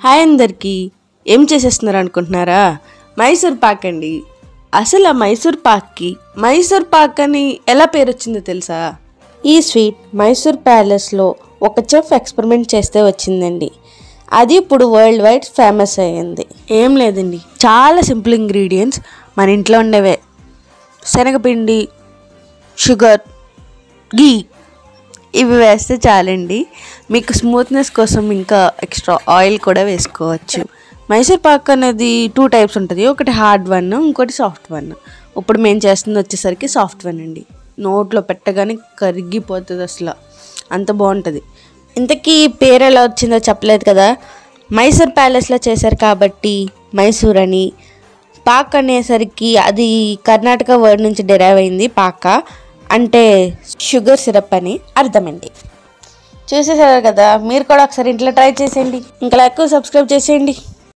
Hi అందరికీ. ఏం చేసేస్తున్నారు అనుకుంటున్నారా? మైసూర్ పాక్ అండి. అసలు ఆ మైసూర్ పాక్ అని ఎలా పేరు వచ్చిందో తెలుసా? ఈ స్వీట్ మైసూర్ ప్యాలెస్లో ఒక చెఫ్ ఎక్స్పెరిమెంట్ చేస్తే వచ్చిందండి. అది ఇప్పుడు వరల్డ్ వైడ్ ఫేమస్ అయ్యింది. ఏం లేదండి, చాలా సింపుల్ ఇంగ్రీడియంట్స్ మన ఇంట్లో ఉండేవే. శనగపిండి, షుగర్, గీ ఇవి వేస్తే చాలండి. మీకు స్మూత్నెస్ కోసం ఇంకా ఎక్స్ట్రా ఆయిల్ కూడా వేసుకోవచ్చు. మైసూర్ పాక్ అనేది 2 టైప్స్ ఉంటుంది. ఒకటి హార్డ్ వన్, ఇంకోటి సాఫ్ట్ వన్. ఇప్పుడు మేము చేస్తుంది వచ్చేసరికి సాఫ్ట్ వన్ అండి. నోట్లో పెట్టగానే కరిగిపోతుంది, అసలు అంత బాగుంటుంది. ఇంతకీ పేరు ఎలా వచ్చిందో చెప్పలేదు కదా. మైసూర్ ప్యాలెస్లో చేశారు కాబట్టి మైసూర్ అని. పాక్ అనేసరికి అది కర్ణాటక వర్డ్ నుంచి డెరైవ్ అయింది. పాక అంటే షుగర్ సిరప్ అని అర్థమండి. చూసేసారు కదా, మీరు కూడా ఒకసారి ఇంట్లో ట్రై చేసేయండి. ఇంకా లైక్, సబ్స్క్రైబ్ చేసేయండి.